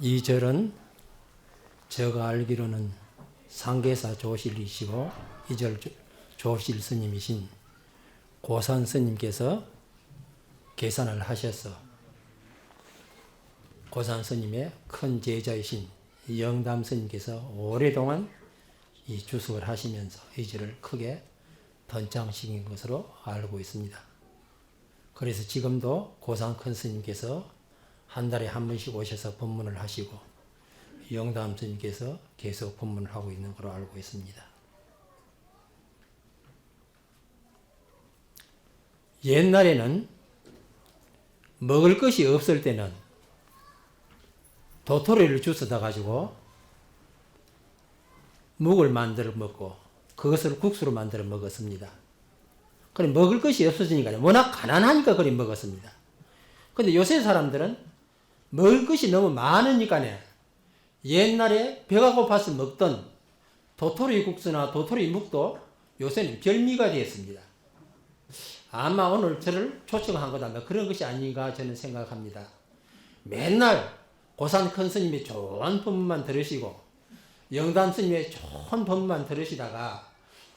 이 절은 제가 알기로는 상계사 조실이시고 이 절 조실 스님이신 고산 스님께서 계산을 하셔서 고산 스님의 큰 제자이신 영담 스님께서 오랫동안 이 주석을 하시면서 이 절을 크게 번창시킨 것으로 알고 있습니다. 그래서 지금도 고산 큰 스님께서 한 달에 한 번씩 오셔서 법문을 하시고 영담 스님께서 계속 법문을 하고 있는 걸로 알고 있습니다. 옛날에는 먹을 것이 없을 때는 도토리를 주워다 가지고 묵을 만들어 먹고 그것을 국수로 만들어 먹었습니다. 그래 먹을 것이 없어지니까 워낙 가난하니까 그리 먹었습니다. 근데 요새 사람들은 먹을 것이 너무 많으니까 옛날에 배가 고파서 먹던 도토리 국수나 도토리 묵도 요새는 별미가 되었습니다. 아마 오늘 저를 초청한 것도 그런 것이 아닌가 저는 생각합니다. 맨날 고산 큰 스님의 좋은 법문만 들으시고 영담 스님의 좋은 법문만 들으시다가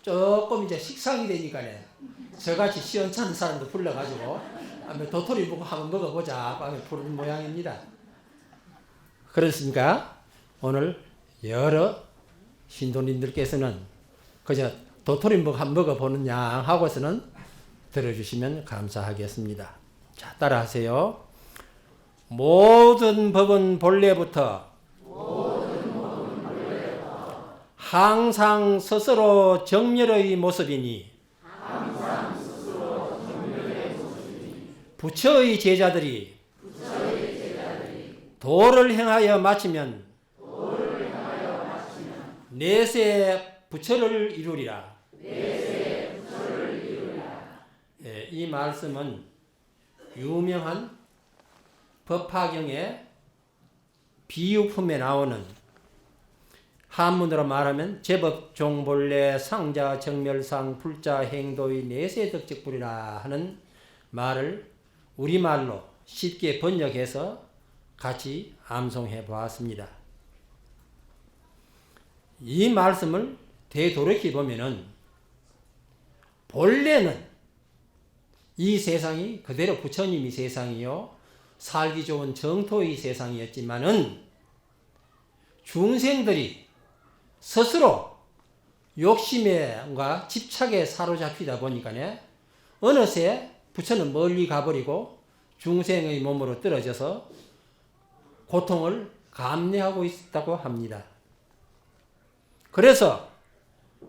조금 이제 식상이 되니까 저같이 시원찮은 사람도 불러가지고 도토리 묵 한번 먹어보자 부르는 모양입니다. 그렇습니까? 오늘 여러 신도님들께서는 그저 도토리 묵 한번 먹어보는 양 하고서는 들어주시면 감사하겠습니다. 자, 따라하세요. 모든 법은 본래부터 항상 스스로 정멸의 모습이니 부처의 제자들이 도를 행하여 마치면 내세 부처를 이루리라. 이 말씀은 유명한 법화경의 비유품에 나오는 한문으로 말하면 제법종본래 상자 정멸상 불자 행도의 내세 덕적불이라 하는 말을 우리말로 쉽게 번역해서 같이 암송해 보았습니다. 이 말씀을 되돌이켜 보면은 본래는 이 세상이 그대로 부처님이 세상이요 살기 좋은 정토의 세상이었지만은 중생들이 스스로 욕심과 집착에 사로잡히다 보니까 어느새 부처는 멀리 가버리고 중생의 몸으로 떨어져서 고통을 감내하고 있다고 합니다. 그래서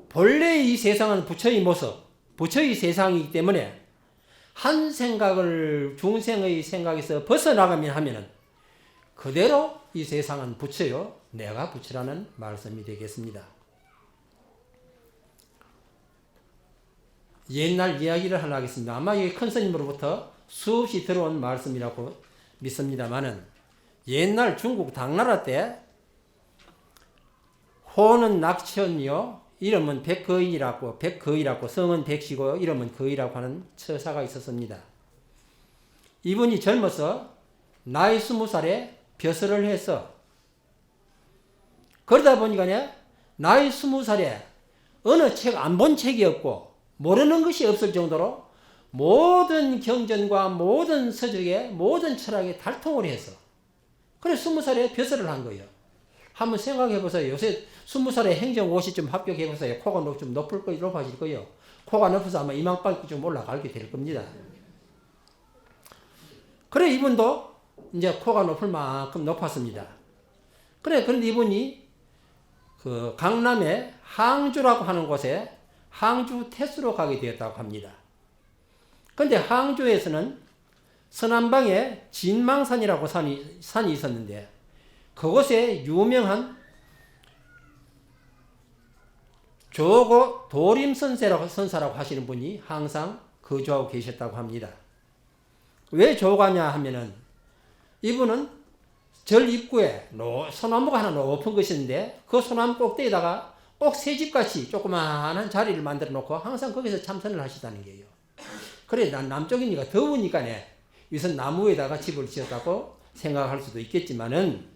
본래 이 세상은 부처의 모습, 부처의 세상이기 때문에 한 생각을 중생의 생각에서 벗어나가면 하면은 그대로 이 세상은 부처요, 내가 부처라는 말씀이 되겠습니다. 옛날 이야기를 하려 하겠습니다. 아마 이게 큰 스님으로부터 수없이 들어온 말씀이라고 믿습니다만은 옛날 중국 당나라 때 호는 낙천이요 이름은 백거이라고 성은 백시고 이름은 거이라고 하는 처사가 있었습니다. 이분이 젊어서 나이 20살에 벼슬을 해서 그러다 보니까 나이 20살에 어느 책 안 본 책이 없고 모르는 것이 없을 정도로 모든 경전과 모든 서적에 모든 철학에 달통을 해서 그래 20살에 벼슬을 한 거예요. 한번 생각해 보세요. 요새 20살에 행정고시 좀 합격해 보세요. 코가 좀 높아질 거예요. 코가 높아서 아마 이만큼 좀 올라가게 될 겁니다. 그래 이분도 이제 코가 높을 만큼 높았습니다. 그런데 이분이 그 강남의 항주라고 하는 곳에 항주 태수로 가게 되었다고 합니다. 그런데 항주에서는 서남방에 진망산이라고 산이 있었는데 그곳에 유명한 조고 도림선사라고 하시는 분이 항상 거주하고 계셨다고 합니다. 왜 조가냐 하면은 이분은 절 입구에 소나무가 하나 높은 것인데 그 소나무 꼭대기에다가 꼭 새집같이 조그마한 자리를 만들어 놓고 항상 거기서 참선을 하시다는 거예요. 그래 남쪽이니까 더우니까 우선 나무에다가 집을 지었다고 생각할 수도 있겠지만은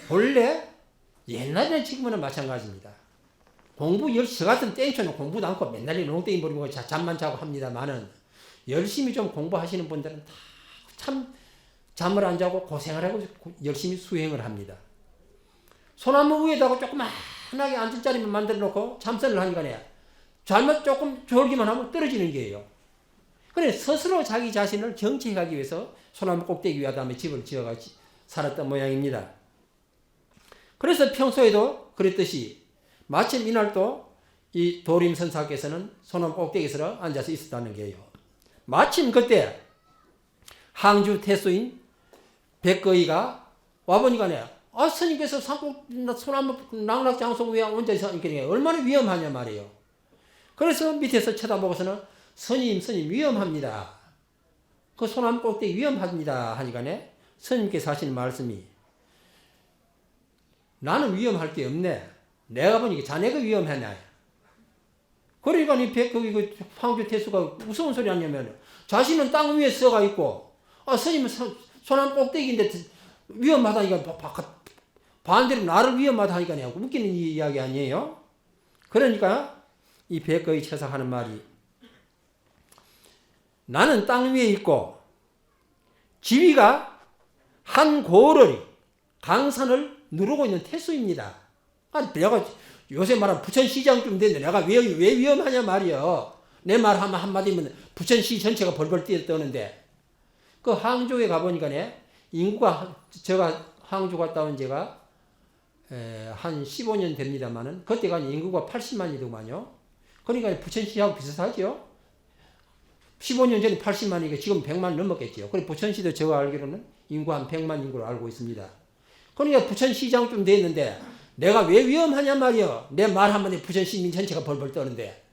본래 옛날에는 지금은 마찬가지입니다. 공부 열심히 저 같은 땡초는 공부도 않고 맨날 농땡이 부리고 잠만 자고 합니다만은 열심히 좀 공부하시는 분들은 다 참 잠을 안 자고 고생을 하고 열심히 수행을 합니다. 소나무 위에다가 조그만하게 앉을 자리만 만들어 놓고 참선을 하니까 잘못 조금 졸기만 하면 떨어지는 게예요. 그래 스스로 자기 자신을 정체하기 위해서 소나무 꼭대기 위에 다음에 집을 지어가 살았던 모양입니다. 그래서 평소에도 그랬듯이 마침 이날도 이 도림선사께서는 소나무 꼭대기에서 앉아서 있었다는 게요. 마침 그때 항주 태수인 백거이가 와보니까 스님께서 소나무 낙락장소 위에 앉아서 얼마나 위험하냐 말이에요. 그래서 밑에서 쳐다보고서는 스님 위험합니다. 그 소나무 꼭대기 위험합니다 하니까 스님께서 하시는 말씀이 나는 위험할 게 없네. 내가 보니까 자네가 위험하냐. 그러니까 이 황주 태수가 무서운 소리 하냐면 자신은 땅 위에 서가 있고 스님은 소나무 꼭대기인데 위험하다니까 반대로 나를 위험하다니까 웃기는 이야기 아니에요. 그러니까 이 백거의 처사하는 말이 나는 땅 위에 있고 지위가 한 고을의 강산을 누르고 있는 태수입니다. 내가 요새 말하면 부천시장쯤 됐는데 내가 왜 위험하냐 말이요. 내 말 한마디면 부천시 전체가 벌벌 뛰어떠는데 그 항저우에 가보니까 인구가 제가 항저우 갔다 온 지가 한 15년 됩니다만은 그때가 인구가 80만이더만요. 그러니까 부천시하고 비슷하죠. 15년 전에 80만이니까 지금 100만 넘었겠죠. 그리고 부천시도 제가 알기로는 인구 한 100만 인구로 알고 있습니다. 그러니까 부천시장쯤 됐는데 내가 왜 위험하냐 말이요. 내 말 한마디에 부천시민 전체가 벌벌 떠는데.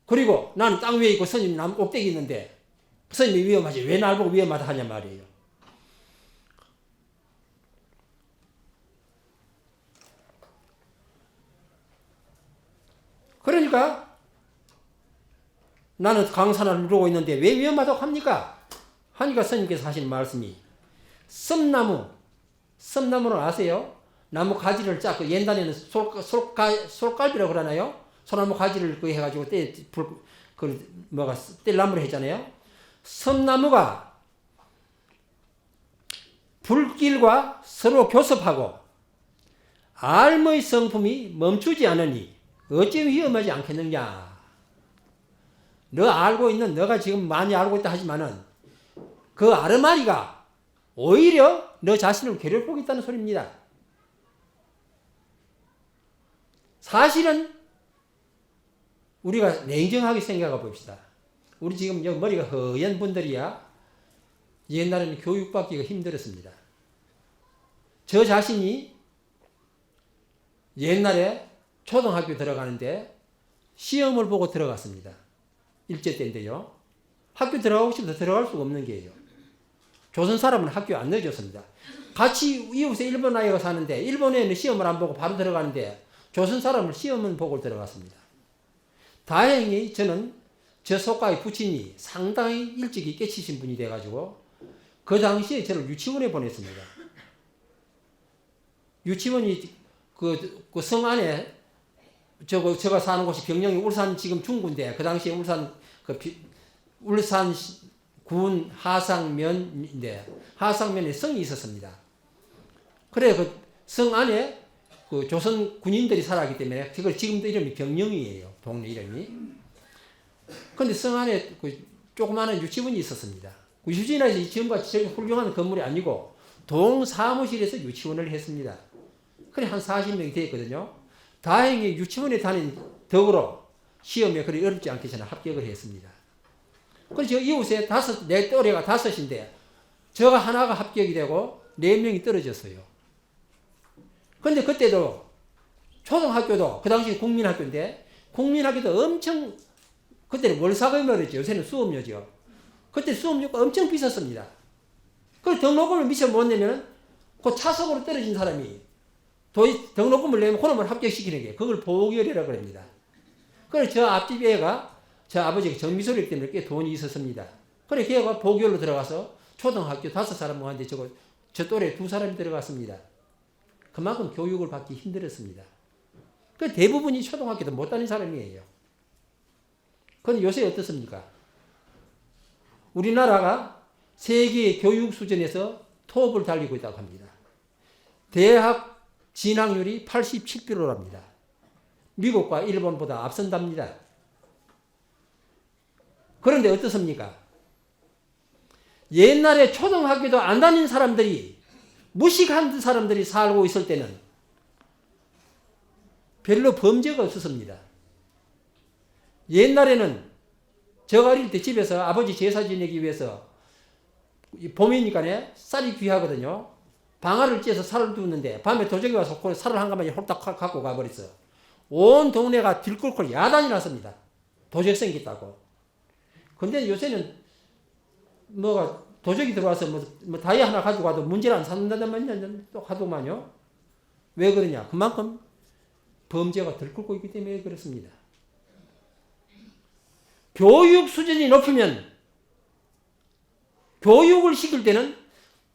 그리고 나는 땅 위에 있고 스님 나무 꼭대기 있는데 스님이 위험하지 왜 날 보고 위험하다 하냐 말이에요. 그러니까 나는 강산을 누르고 있는데 왜 위험하다고 합니까? 하니까 스님께서 하신 말씀이 썸나무는 아세요? 나무 가지를 짜 옛날에는 솔갈비라고 그러나요? 소나무 가지를 해가지고 뗄나무를 했잖아요. 섬나무가 불길과 서로 교섭하고 알의 성품이 멈추지 않으니 어찌 위험하지 않겠느냐. 너 알고 있는 너가 지금 많이 알고 있다 하지만은 그 아르마리가 오히려 너 자신을 괴롭히고 있다는 소리입니다. 사실은 우리가 냉정하게 생각해 봅시다. 우리 지금 여기 머리가 허연 분들이야 옛날에는 교육받기가 힘들었습니다. 저 자신이 옛날에 초등학교 들어가는데 시험을 보고 들어갔습니다. 일제 때인데요. 학교 들어가고 싶어서 들어갈 수가 없는 게예요. 조선 사람은 학교 안 넣어줬습니다. 같이 이웃에 일본 아이가 사는데 일본에는 시험을 안 보고 바로 들어가는데 조선 사람은 시험은 보고 들어갔습니다. 다행히 저는 저 속가의 부친이 상당히 일찍이 깨치신 분이 돼가지고 그 당시에 저를 유치원에 보냈습니다. 유치원이 그 성 안에 제가 사는 곳이 병령이 울산 지금 중구인데 그 당시에 울산군 하상면인데 하상면에 성이 있었습니다. 그래 그 성 안에 그 조선 군인들이 살았기 때문에 그걸 지금도 이름이 병령이에요. 동네 이름이. 근데 성 안에 그 조그마한 유치원이 있었습니다. 그 유치원에서 지금같이 훌륭한 건물이 아니고 동사무실에서 유치원을 했습니다. 그래 한 40명이 되었거든요. 다행히 유치원에 다닌 덕으로 시험에 그리 어렵지 않게 저는 합격을 했습니다. 그래서 이웃에 내 또래가 5인데 저가 하나가 합격이 되고 4명이 떨어졌어요. 근데 그때도 초등학교도 그 당시 국민학교인데 국민학교도 엄청 그때는 월사금이었죠. 요새는 수업료죠. 그때 수업료가 엄청 비쌌습니다. 그 등록금을 미처 못 내면 그 차석으로 떨어진 사람이 등록금을 내면 그놈을 합격시키는 게 그걸 보결이라고 합니다. 그래서 저 앞집 애가 저 아버지가 정미소리 때문에 꽤 돈이 있었습니다. 그래 걔가 보결로 들어가서 초등학교 5사람 모았는데 저거 저 또래 2사람이 들어갔습니다. 그만큼 교육을 받기 힘들었습니다. 그 대부분이 초등학교도 못 다닌 사람이에요. 그런데 요새 어떻습니까? 우리나라가 세계 교육 수준에서 톱을 달리고 있다고 합니다. 대학 진학률이 87%랍니다. 미국과 일본보다 앞선답니다. 그런데 어떻습니까? 옛날에 초등학교도 안 다닌 사람들이, 무식한 사람들이 살고 있을 때는 별로 범죄가 없었습니다. 옛날에는 제가 어릴 때 집에서 아버지 제사 지내기 위해서 봄이니까 쌀이 귀하거든요. 방아를 찧어서 살을 두는데 밤에 도적이 와서 살을 한 가마니 홀딱 갖고 가버렸어요. 온 동네가 들끓고 야단이 났습니다. 도적 생겼다고. 근데 요새는 뭐가 도적이 들어와서 뭐 다이 하나 가지고 가도 문제를 안 삼는다면 또 하더만요. 왜 그러냐? 그만큼 범죄가 들끓고 있기 때문에 그렇습니다. 교육 수준이 높으면 교육을 시킬 때는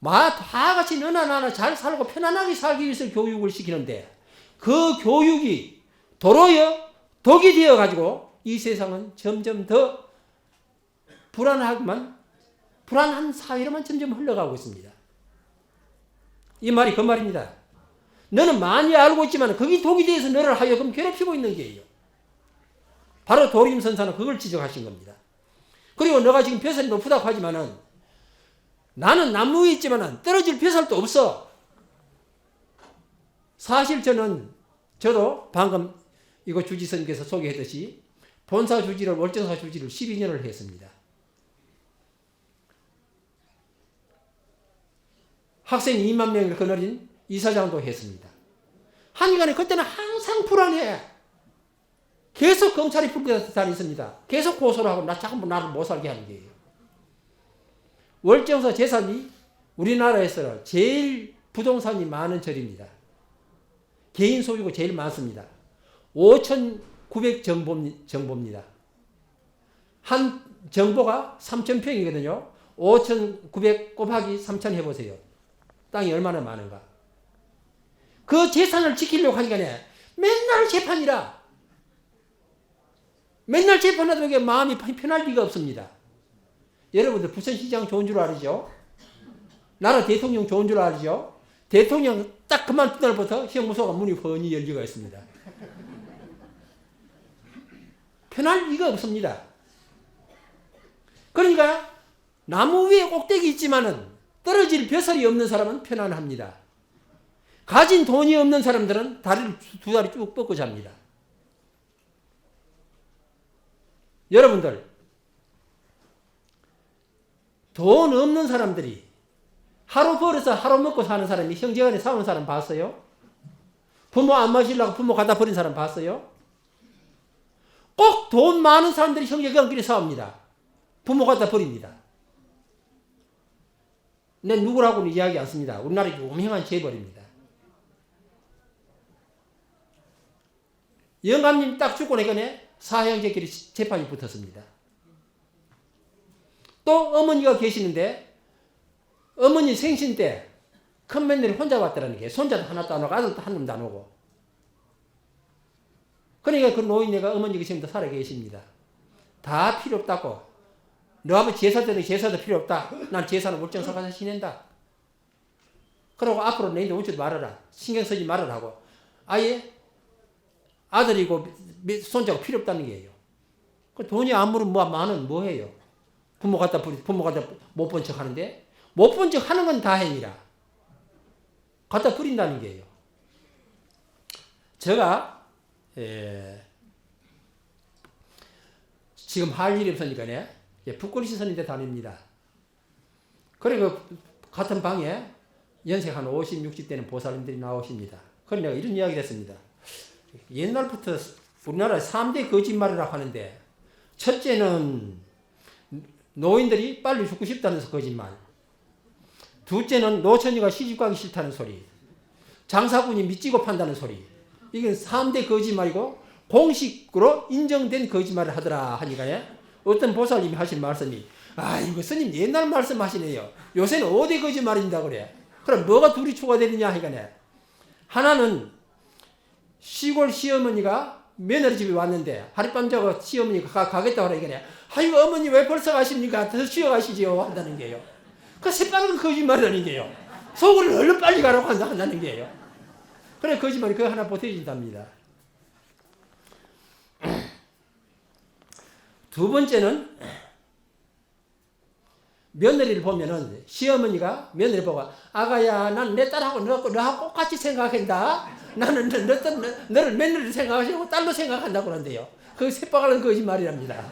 다 같이 너나 나나 잘 살고 편안하게 살기 위해서 교육을 시키는데 그 교육이 도로여 독이 되어 가지고 이 세상은 점점 더 불안한 사회로만 점점 흘러가고 있습니다. 이 말이 그 말입니다. 너는 많이 알고 있지만 거기 독이 되어서 너를 하여금 괴롭히고 있는 게예요. 바로 도림선사는 그걸 지적하신 겁니다. 그리고 너가 지금 벼슬이 높다고 하지만은 나는 나무 위에 있지만은 떨어질 벼슬도 없어. 사실 저도 방금 이거 주지선께서 소개했듯이 본사 주지를 월정사 주지를 12년을 했습니다. 학생 2만 명을 거느린 이사장도 했습니다. 하니간에 그때는 항상 불안해. 계속 검찰이 불려서 다녔습니다. 계속 고소를 하고 자꾸 나를 못 살게 하는 거예요. 월정사 재산이 우리나라에서 제일 부동산이 많은 절입니다. 개인 소유가 제일 많습니다. 5,900 정보입니다. 한 정보가 3,000평이거든요. 5,900 곱하기 3,000 해보세요. 땅이 얼마나 많은가. 그 재산을 지키려고 하니까 맨날 재판이라. 맨날 재판하다 보니까 마음이 편할 리가 없습니다. 여러분들 부천시장 좋은 줄 알죠? 나라 대통령 좋은 줄 알죠? 대통령 딱 그만둔 날부터 형무소가 문이 훤히 열리고 있습니다. 편할 리가 없습니다. 그러니까 나무 위에 꼭대기 있지만은 떨어질 벼슬이 없는 사람은 편안합니다. 가진 돈이 없는 사람들은 두 다리 쭉 뻗고 잡니다. 여러분들, 돈 없는 사람들이 하루 벌어서 하루 먹고 사는 사람이 형제간에 싸우는 사람 봤어요? 부모 안 마시려고 부모 갖다 버린 사람 봤어요? 꼭 돈 많은 사람들이 형제간끼리 싸웁니다. 부모 갖다 버립니다. 내 누구라고는 이야기 않습니다. 우리나라 유명한 재벌입니다. 영감님 딱 죽고 나니까 사형제끼리 재판이 붙었습니다. 또 어머니가 계시는데 어머니 생신 때 큰 며느리 혼자 왔다라는 게 손자도 하나도 안 오고 아들도 한 놈도 안 오고 그러니까 그 노인네가 어머니가 지금도 살아 계십니다. 다 필요 없다고. 너 아버지 제사 때는 제사도 필요 없다. 난 제사는 월정사 가서 지낸다. 그러고 앞으로 내인데 오지도 말아라. 신경 쓰지 말아라고. 아예 아들이고 손자가 필요 없다는 게예요. 그 돈이 아무리 많은 뭐해요. 부모 갖다 못 본 척 하는데 못 본 척 하는 건 다행이라. 갖다 버린다는 게예요. 제가 지금 할 일이 없으니까 북거리시 선임대 다닙니다. 그리고 같은 방에 연세 한 50, 60대는 보살님들이 나오십니다. 그래서 내가 이런 이야기를 했습니다. 옛날부터 우리나라에 3대 거짓말이라고 하는데 첫째는 노인들이 빨리 죽고 싶다는 거짓말. 둘째는 노처녀가 시집가기 싫다는 소리. 장사꾼이 미치고 판다는 소리. 이게 3대 거짓말이고 공식으로 인정된 거짓말을 하더라 하니까 어떤 보살님이 하신 말씀이 이거 스님 옛날 말씀하시네요. 요새는 5대 거짓말인다 그래. 그럼 뭐가 둘이 추가되느냐 하니까 하나는 시골 시어머니가 며느리 집에 왔는데 하룻밤 자고 시어머니가 가겠다고 하니까 아이고 어머니 왜 벌써 가십니까? 더 쉬어 가시지요 한다는 게요. 그 새빨간 거짓말이라는 게요. 속으로 얼른 빨리 가라고 한다는 게요. 그래 거짓말이 그거 하나 보태진답니다. 두 번째는 며느리를 보면은 시어머니가 며느리 보고 아가야 난 내 딸하고 너하고 똑같이 생각한다. 나는 너를 며느리를 생각하시고 딸로 생각한다고 그러는데요. 그 새빨간 거짓말이랍니다.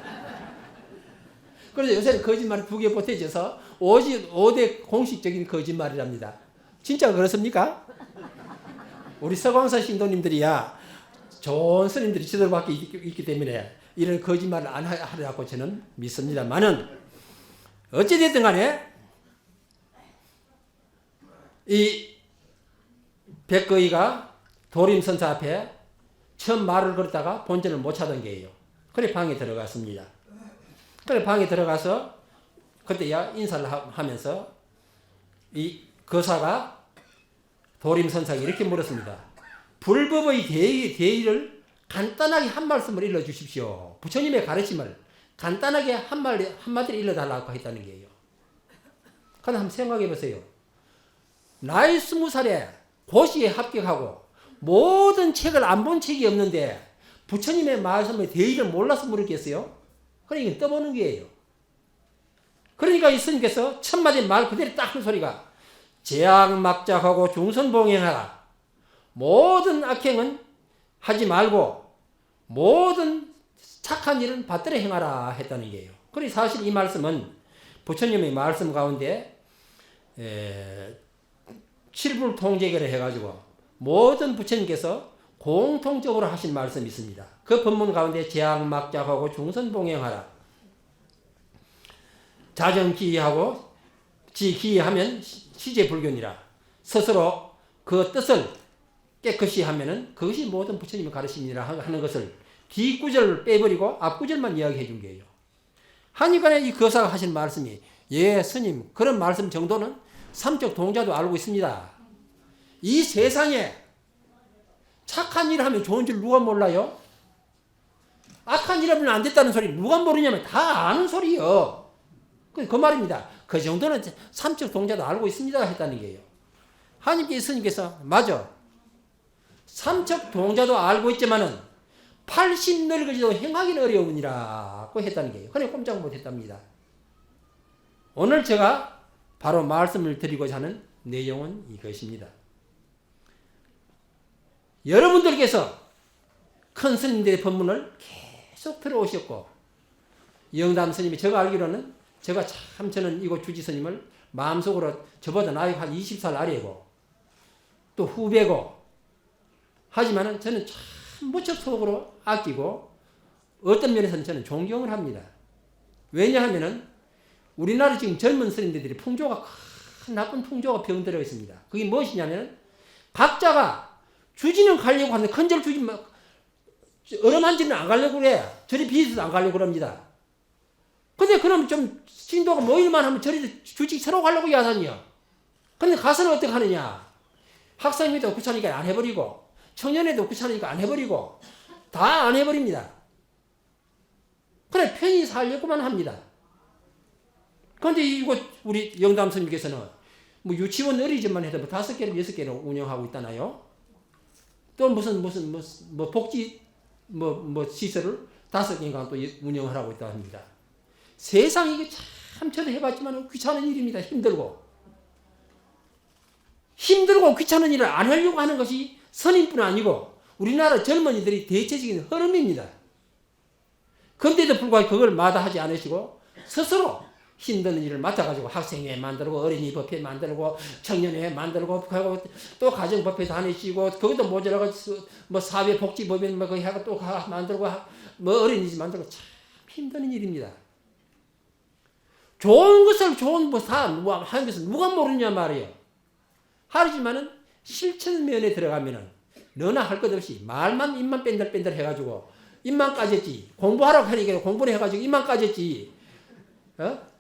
그래서 요새는 거짓말이 두 개 보태져서 오직 5대 공식적인 거짓말이랍니다. 진짜 그렇습니까? 우리 서광사 신도님들이야 좋은 스님들이 지도를 받고 있기 때문에 이런 거짓말을 안 하려고 저는 믿습니다만은 어찌됐든 간에 이 백거이가 도림선사 앞에 처음 말을 걸었다가 본전을 못 찾은 게예요. 그래 방에 들어갔습니다. 그래 방에 들어가서 그때야 인사를 하면서 이 거사가 도림선사에게 이렇게 물었습니다. 불법의 대의를 간단하게 한 말씀을 일러주십시오. 부처님의 가르침을 간단하게 한마디를 일러달라고 했다는 거예요. 그럼 한번 생각해 보세요. 나이 20살에 고시에 합격하고 모든 책을 안 본 책이 없는데 부처님의 말씀의 대의를 몰라서 물었겠어요? 그러니까 이건 떠보는 거예요. 그러니까 이 스님께서 첫마디 말 그대로 딱 한 소리가 제약막작하고 중선봉행하라. 모든 악행은 하지 말고 모든 착한 일은 받들어 행하라 했다는 거예요. 그리고 사실 이 말씀은 부처님의 말씀 가운데 칠불통제계를 해가지고 모든 부처님께서 공통적으로 하신 말씀이 있습니다. 그 법문 가운데 제약막작하고 중선봉행하라. 자정기하고 지기하면 시제불견이라. 스스로 그 뜻을 깨끗이 하면은 그것이 모든 부처님의 가르침이라 하는 것을 뒷구절을 빼버리고 앞구절만 이야기해 준 거예요. 하니까 이 거사가 하신 말씀이 예 스님 그런 말씀 정도는 삼적 동자도 알고 있습니다. 이 세상에 착한 일을 하면 좋은 줄 누가 몰라요? 악한 일 하면 안 됐다는 소리 누가 모르냐면 다 아는 소리요. 그 말입니다. 그 정도는 삼적 동자도 알고 있습니다 했다는 거예요. 하나님께 스님께서 맞아. 삼적 동자도 알고 있지만은 80 늙어지도 행하기는 어려우니라고 했다는 거예요. 그래 꼼짝 못했답니다. 오늘 제가 바로 말씀을 드리고자 하는 내용은 이것입니다. 여러분들께서 큰 스님들의 법문을 계속 들어오셨고 영담 스님이 제가 알기로는 저는 이곳 주지 스님을 마음속으로 저보다 나이가 한 20살 아래고 또 후배고 하지만은 저는 참 무척 속으로 아끼고 어떤 면에서는 저는 존경을 합니다. 왜냐하면은 우리나라 지금 젊은 스님들이 풍조가 큰 나쁜 풍조가 병들어 있습니다. 그게 무엇이냐면 각자가 주지는 가려고 하는데 큰절 주지 어름한지는 안 가려고 그래. 저리 비서도 안 가려고 그럽니다. 근데 그럼 좀 신도가 모일만 하면 저리 주지 서로 가려고 야단이요. 근데 가서는 어떻게 하느냐. 학생회도 귀찮으니까 안 해버리고 청년회도 귀찮으니까 안 해버리고 다 안 해버립니다. 그래 편히 살려고만 합니다. 그런데 이곳 우리 영담 스님께서는 뭐 유치원 어린이집만 해도 뭐 5개를 6개를 운영하고 있다나요? 또 무슨 복지 시설을 5개인가 또 운영을 하고 있다 합니다. 세상 이게 참 저도 해봤지만 귀찮은 일입니다. 힘들고 귀찮은 일을 안 하려고 하는 것이 선임뿐 아니고 우리나라 젊은이들이 대체적인 흐름입니다. 그런데도 불구하고 그걸 마다하지 않으시고 스스로 힘든 일을 맡아가지고 학생회 만들고 어린이법회 만들고 청년회 만들고 또 가정법회 다니시고 그것도 모자라고 뭐 사회복지법인 뭐 거기 하고 또 만들고 뭐 어린이집 만들고 참 힘든 일입니다. 좋은 것을 좋은 다 하는 것을 누가 모르냐 말이에요. 하지만은 실천 면에 들어가면은 너나 할 것 없이 말만 입만 뺀들뺀들 해가지고 입만 까졌지. 공부하라고 하니까 공부를 해가지고 입만 까졌지.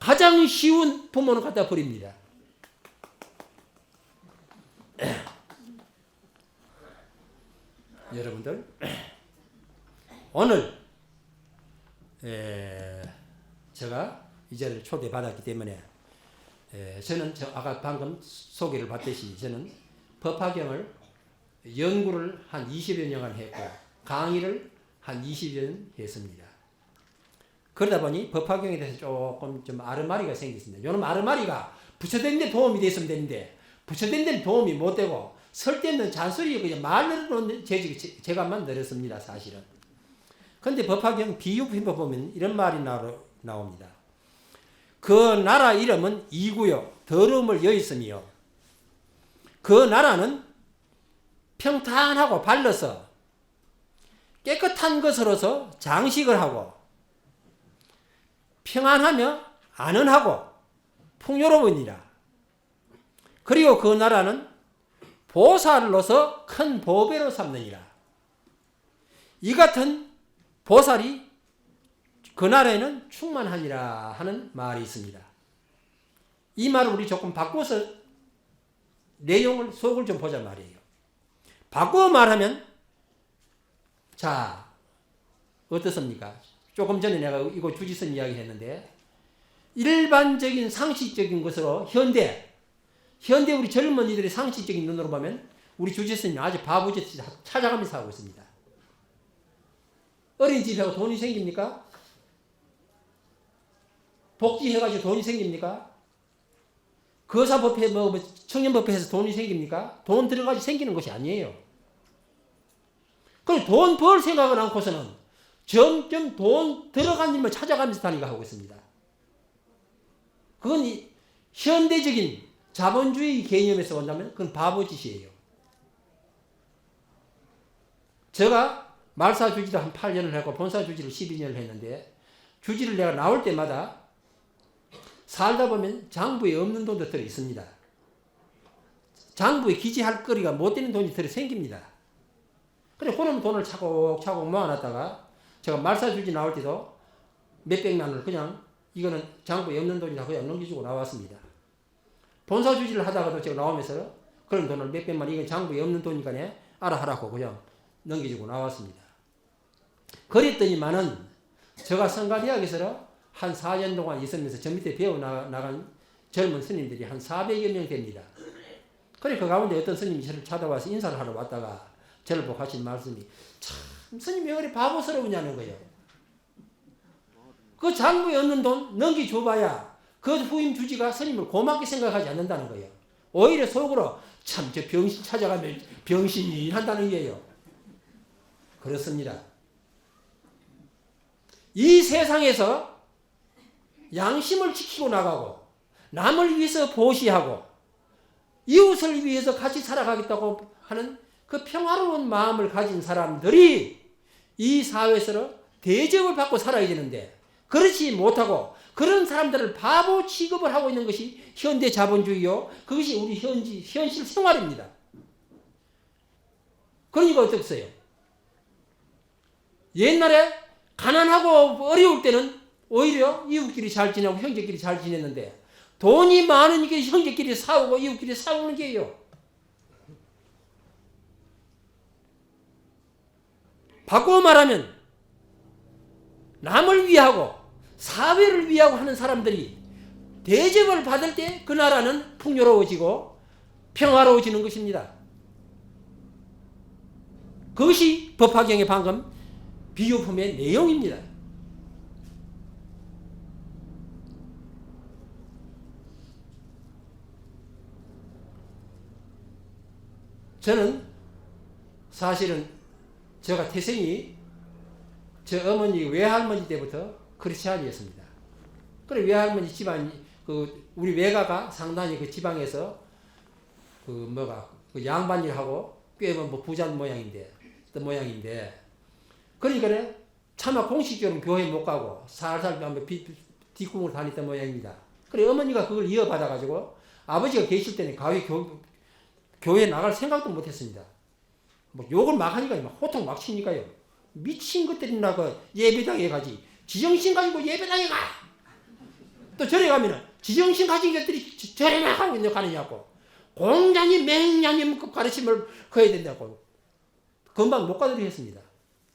가장 쉬운 부모는 갖다 버립니다. 여러분들 오늘 제가 이 자리를 초대받았기 때문에 저는 아까 방금 소개를 받듯이 저는 법화경을 연구를 한 20여 년간 했고 강의를 한 20여 년 했습니다. 그러다 보니 법화경에 대해서 조금 좀 아르마리가 생겼습니다. 요놈 아르마리가 부처된 데 도움이 됐으면 되는데 부처된 데는 도움이 못 되고 쓸데없는 잔소리 그냥 말로는 제가만 늘었습니다. 사실은. 그런데 법화경 비유품에 보면 이런 말이 나옵니다. 그 나라 이름은 이구요 더러움을 여있으며 그 나라는 평탄하고 발라서 깨끗한 것으로서 장식을 하고 평안하며 안언하고 풍요로우니라. 그리고 그 나라는 보살로서 큰 보배로 삼느니라. 이 같은 보살이 그 나라에는 충만하니라 하는 말이 있습니다. 이 말을 우리 조금 바꿔서 내용을 속을 좀 보자 말이에요. 바꿔 말하면 자 어떻습니까? 조금 전에 내가 이거 주지선 이야기 했는데 일반적인 상식적인 것으로 현대 우리 젊은이들의 상식적인 눈으로 보면 우리 주지선이 아주 바보짓 찾아가면서 하고 있습니다. 어린이집하고 돈이 생깁니까? 복지해가지고 돈이 생깁니까? 거사법회 청년법회에서 돈이 생깁니까? 돈 들어가지고 생기는 것이 아니에요. 그럼 돈 벌 생각을 않고서는 점점 돈 들어간 일만 찾아가면서 다니고 있습니다. 그건 현대적인 자본주의 개념에서 본다면 그건 바보짓이에요. 제가 말사 주지도 한 8년을 했고 본사 주지를 12년을 했는데 주지를 내가 나올 때마다 살다 보면 장부에 없는 돈도 들어 있습니다. 장부에 기재할 거리가 못 되는 돈이 들어 생깁니다. 그래 그런 돈을 차곡차곡 모아놨다가 제가 말사 주지 나올 때도 몇백만 원을 그냥 이거는 장부에 없는 돈이라 그냥 넘겨주고 나왔습니다. 본사 주지를 하다가도 제가 나오면서 그런 돈을 몇백만 원 이건 장부에 없는 돈이니까 알아하라고 그냥 넘겨주고 나왔습니다. 그랬더니만은 제가 성가대학에서 한 4년 동안 있으면서 저 밑에 배워나간 젊은 스님들이 한 400여 명 됩니다. 그래 그 가운데 어떤 스님이 저를 찾아와서 인사를 하러 왔다가 저를 보고 하신 말씀이 참 스님이 왜 그리 바보스러우냐는 거예요. 그 장부에 없는 돈 넘겨줘봐야 그 후임 주지가 스님을 고맙게 생각하지 않는다는 거예요. 오히려 속으로 참 저 병신 찾아가면 병신이 한다는 거예요. 그렇습니다. 이 세상에서 양심을 지키고 나가고 남을 위해서 보시하고 이웃을 위해서 같이 살아가겠다고 하는 그 평화로운 마음을 가진 사람들이 이 사회에서 대접을 받고 살아야 되는데 그렇지 못하고 그런 사람들을 바보 취급을 하고 있는 것이 현대 자본주의요. 그것이 우리 현실 생활입니다. 그러니까 어떻겠어요? 옛날에 가난하고 어려울 때는 오히려 이웃끼리 잘 지내고 형제끼리 잘 지냈는데 돈이 많으니까 형제끼리 싸우고 이웃끼리 싸우는 게요. 바꿔 말하면 남을 위하고 사회를 위하고 하는 사람들이 대접을 받을 때 그 나라는 풍요로워지고 평화로워지는 것입니다. 그것이 법화경의 방금 비유품의 내용입니다. 저는 사실은 제가 태생이 저 어머니 외할머니 때부터 크리스찬이었습니다. 그래 외할머니 집안이 우리 외가가 상당히 그 지방에서 그 양반일하고 꽤 뭐 부자 모양인데 그러니까 차마 공식적으로 교회 못 가고 살살 뒷궁으로 다녔던 모양입니다. 그래 어머니가 그걸 이어받아 가지고 아버지가 계실 때는 교회 나갈 생각도 못했습니다. 뭐 욕을 막 하니까 호통 막 치니까요. 미친 것들이나 그 예배당에 가지. 지정신 가지고 예배당에 가. 또 절에 가면은 지정신 가진 것들이 절에나 하고 가느냐고. 공자님 맹자님 그 가르침을 해야 된다고. 금방 못 가도록 했습니다.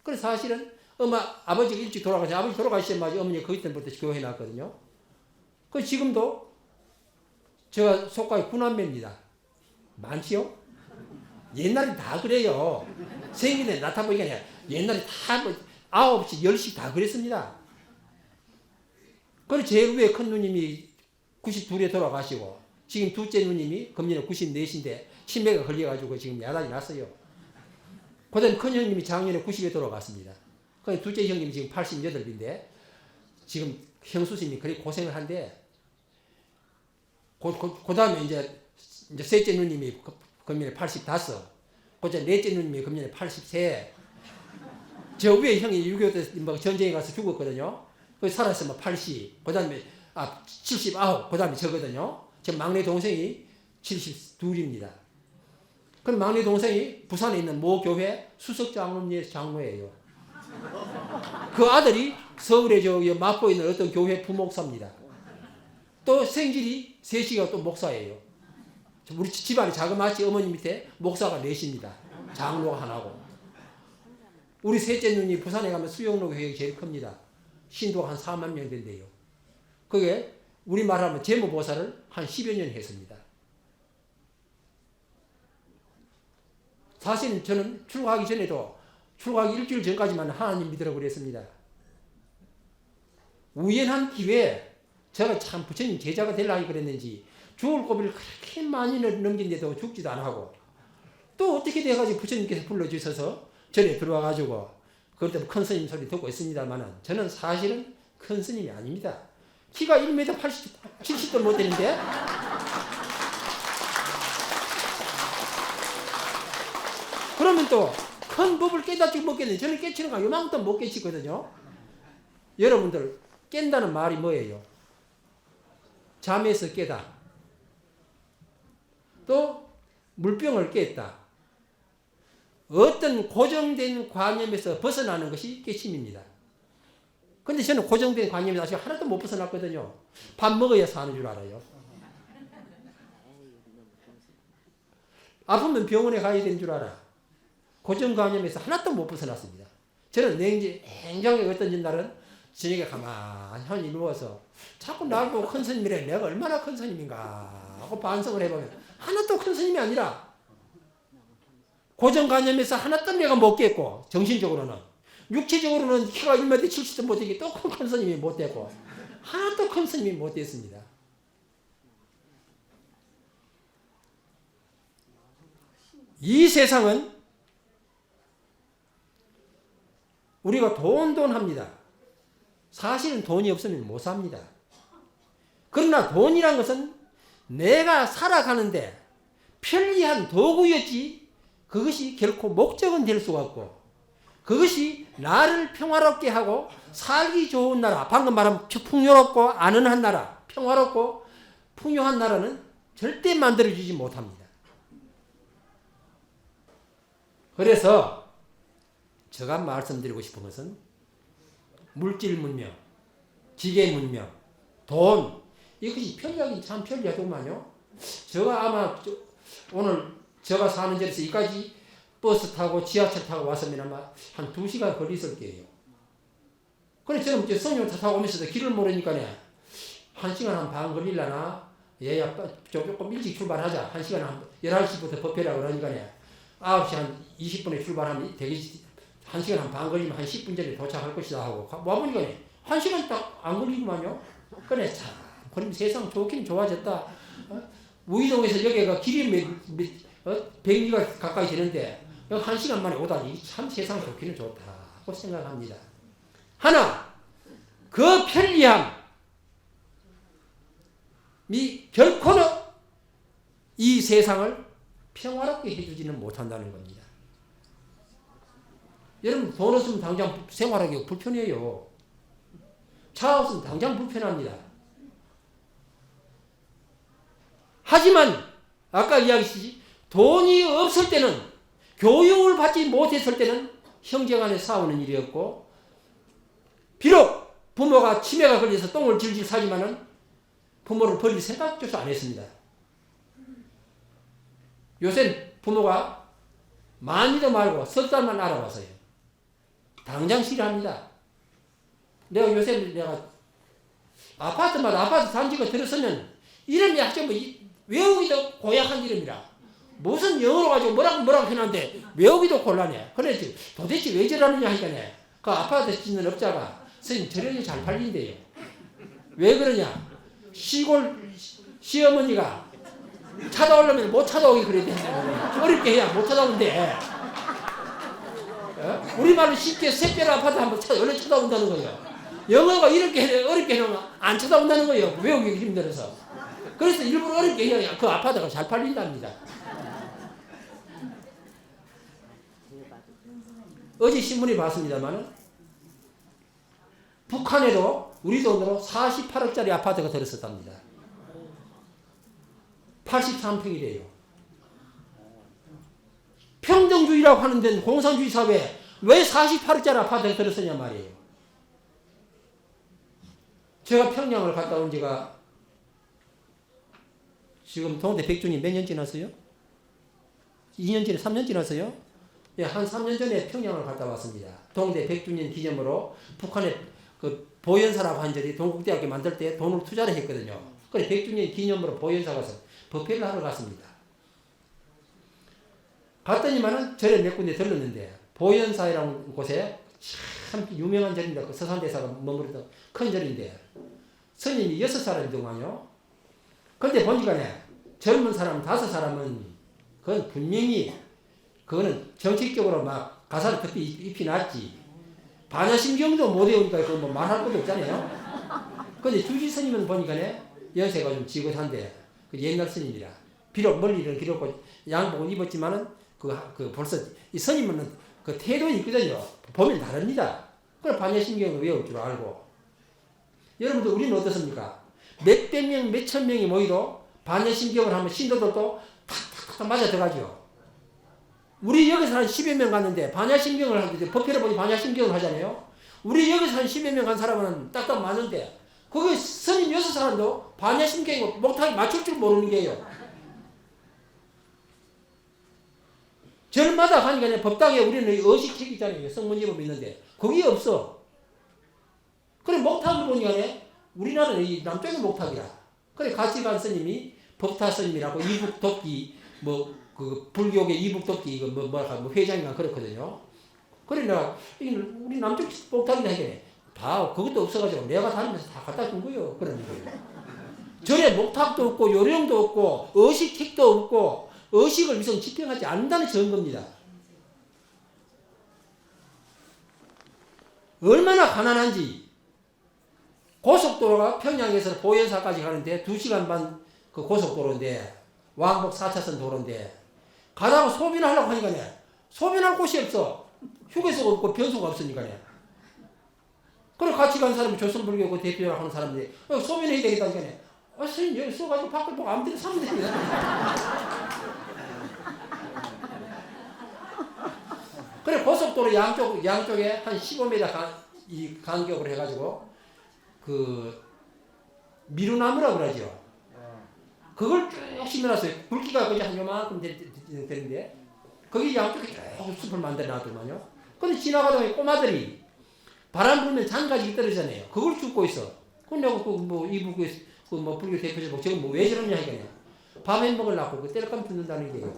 그래서 사실은 아버지가 일찍 돌아가서 아버지 돌아가시자마자 어머니가 거기 때부터 교회 나왔거든요. 그 지금도 제가 속가에 9남매입니다. 많지요? 옛날에 다 그래요. 생일에 나타보니까 아니라 옛날에 다 9시, 10시 다 그랬습니다. 그리고 제일 위에 큰 누님이 92에 돌아가시고 지금 둘째 누님이 금년에 94인데 치매가 걸려가지고 지금 야단이 났어요. 그 다음에 큰 형님이 작년에 90에 돌아갔습니다. 그 둘째 형님이 지금 88인데 지금 형수님이 그렇게 고생을 한데 그 다음에 이제 셋째 누님이 금년에 85, 그 다음에 넷째 누님이 금년에 83, 저 위에 형이 6.25 때 전쟁에 가서 죽었거든요. 그 살았으면 80, 그 다음에 79, 그 다음에 저거든요. 제 막내 동생이 72입니다. 그럼 막내 동생이 부산에 있는 모 교회 수석 장로예요. 그 아들이 서울에 저 마포에 있는 어떤 교회 부목사입니다. 또 생질이 셋이가 또 목사예요. 우리 집안이 자그마치 어머니 밑에 목사가 넷입니다. 장로가 하나고. 우리 셋째 누님 부산에 가면 수영로 교회가 제일 큽니다. 신도가 한 4만 명 된대요. 그게 우리말하면 재무보살을 한 10여 년 했습니다. 사실은 저는 출가하기 전에도 출가하기 일주일 전까지만 하나님 믿으라고 그랬습니다. 우연한 기회에 제가 참 부처님 제자가 되려고 그랬는지 죽을 고비를 그렇게 많이 넘긴데도 죽지도 안 하고 또 어떻게 돼가지고 부처님께서 불러주셔서 전에 들어와가지고 그것 때문에 큰 스님 소리 듣고 있습니다만은 저는 사실은 큰 스님이 아닙니다. 키가 1m 80, 70도 못 되는데 그러면 또 큰 법을 깨닫지 못겠는데 저는 깨치는 거 요만큼 못 깨치거든요. 여러분들 깬다는 말이 뭐예요? 잠에서 깨다. 또 물병을 깼다. 어떤 고정된 관념에서 벗어나는 것이 깨침입니다. 근데 저는 고정된 관념에서 아직 하나도 못 벗어났거든요. 밥 먹어야 사는 줄 알아요. 아프면 병원에 가야 되는 줄 알아. 고정관념에서 하나도 못 벗어났습니다. 저는 냉정하게 어떤 날은 저녁에 가만히 누워서 자꾸 나를 보고 큰 스님이래. 내가 얼마나 큰 스님인가 하고 반성을 해보면 하나도 큰 스님이 아니라 고정관념에서 하나도 내가 못 깼고 정신적으로는 육체적으로는 키가 1m 70도 못 되게 또 큰 스님이 못 됐고 하나도 큰 스님이 못 됐습니다. 이 세상은 우리가 돈 합니다. 사실은 돈이 없으면 못 삽니다. 그러나 돈이란 것은 내가 살아가는데 편리한 도구였지 그것이 결코 목적은 될 수가 없고 그것이 나를 평화롭게 하고 살기 좋은 나라, 방금 말한 풍요롭고 안온한 나라, 평화롭고 풍요한 나라는 절대 만들어주지 못합니다. 그래서 제가 말씀드리고 싶은 것은 물질 문명, 기계 문명, 돈 이것이 편리하긴 참 편리하더만요. 제가 아마 오늘 제가 사는 데에서 여기까지 버스 타고 지하철 타고 왔으면 아마 한 2시간 걸렸을 거예요. 그래 저는 이제 성령 타고 오면서도 길을 모르니까 1시간 한 반 걸리려나? 얘야 조금 일찍 출발하자. 1시간 한 11시부터 법회라고 그러니까 9시 한 20분에 출발하면 되겠지. 1시간 한 반 걸리면 한 10분 전에 도착할 것이다 하고 와보니까 1시간 딱 안 걸리구만요. 그래 참 그럼 세상 좋긴 좋아졌다. 우이동에서 여기가 길이 100리가 가까이 되는데 1시간 만에 오다니 참 세상 좋기는 좋다고 생각합니다. 하나 그 편리함이 결코는 이 세상을 평화롭게 해주지는 못한다는 겁니다. 여러분 돈 없으면 당장 생활하기 불편해요. 차 없으면 당장 불편합니다. 하지만 아까 이야기했듯이 돈이 없을 때는 교육을 받지 못했을 때는 형제간에 싸우는 일이었고 비록 부모가 치매가 걸려서 똥을 질질 싸지만은 부모를 버릴 생각조차 안 했습니다. 요새 부모가 많이도 말고 석 달만 알아봐서요. 당장 싫어합니다. 내가 요새 내가 아파트마다 아파트 단지가 들어서면 이름이 아주 뭐 외우기도 고약한 이름이라 무슨 영어로 가지고 뭐라고 해놨는데 외우기도 곤란해. 그래서 도대체 왜 저러느냐 하니까 그 아파트 짓는 업자가 선생님 저런이 잘 팔린대요. 왜 그러냐? 시골 시어머니가 찾아오려면 못 찾아오게 그래야 돼. 어렵게 해야 못 찾아온대. 우리말로 쉽게 샛별 아파트 한번 얼른 찾아온다는 거예요. 영어가 이렇게 어렵게 해놓으면 안 찾아온다는 거예요. 외우기 힘들어서. 그래서 일부러 어렵게 해야 그 아파트가 잘 팔린답니다. 어제 신문에 봤습니다만 북한에도 우리 돈으로 48억짜리 아파트가 들었었답니다. 83평이래요. 평등주의라고 하는 데는 공산주의 사회에 왜 48억짜리 아파트가 들었었냐 말이에요. 제가 평양을 갔다 온 지가 지금 동대 백준이 몇 년 지났어요? 2년 전에 3년 지났어요? 예, 한 3년 전에 평양을 갔다 왔습니다. 동대 백주년 기념으로 북한의 그 보현사라고 한 절이 동국대학교 만들 때 돈을 투자를 했거든요. 그래 백주년 기념으로 보현사 가서 법회를 하러 갔습니다. 갔더니만은 절에 몇 군데 들렀는데 보현사이라는 곳에 참 유명한 절인데 그 서산대사가 머무르던 큰 절인데 스님이 6사람이더만요. 근데 보니까네 젊은 사람 5사람은 그건 분명히 그거는 정책적으로 막 가사를 특히 입히 놨지. 반야심경도 못 외우니까 그거 뭐 말할 것도 없잖아요. 근데 주지 스님은 보니까네 연세가 좀 지긋한데 그 옛날 스님이라 비록 멀리는 길었고 양복은 입었지만은 그 벌써 이 스님은 그 태도는 있거든요. 보면 다릅니다. 그래 반야심경을 외울 줄 알고. 여러분들 우리는 어떻습니까? 몇백 명, 몇천 명이 모이도 반야심경을 하면 신도들도 탁탁탁 맞아 들어가죠. 우리 여기서 한 10여 명 갔는데 반야심경을 하는데 법회를 보니 반야심경을 하잖아요. 우리 여기서 한 10여 명 간 사람은 딱딱 맞는데 거기 스님 6사람도 반야심경이고 목탁이 맞출 줄 모르는 게요. 절마다 가니까 법당에 우리는 의식책 있잖아요. 성문예법 있는데 거기 없어. 그래 목탁을 보니까 우리나라는 이 남쪽의 목탁이라. 그래 같이 간 스님이 법타 스님이라고 이북 돕기 그 불교계 이북 돕기 이거 뭐 회장이나 그렇거든요. 그래 내가 우리 남쪽 목탁이나 하게 다 그것도 없어가지고 내가 다니면서 다 갖다 준 거예요. 그러는 거예요. 절에 목탁도 없고 요령도 없고 의식책도 없고 의식을 위해서 집행하지 않는다는 증거입니다. 얼마나 가난한지. 고속도로가 평양에서 보현사까지 가는데 2시간 반 그 고속도로인데 왕복 4차선 도로인데 가다가 소변을 하려고 하니까 소변할 곳이 없어. 휴게소가 없고 변소가 없으니까. 그래 같이 간 사람이 조선불교 그 대표라고 하는 사람인데 소변해야 되겠다니까 선생님 여기 써가지고 밖을 보고 아무데나 사면 됩니다. 그래 고속도로 양쪽에 한 15m 이 간격으로 해가지고 그 미루나무라고 그러죠. 그걸 쭉 심어놨어요. 굵기가 거의 한 요만큼 되는데 거기 양쪽에 쭉 숲을 만들어 놨더만요. 근데 지나가다가 꼬마들이 바람 불면 장가지 떨어지잖아요. 그걸 줍고 있어. 그럼 내가 이북 불교 대표적 저건 왜 저러냐 하니까 밤 햄버거를 낳고 그 때려감 듣는다는 게요.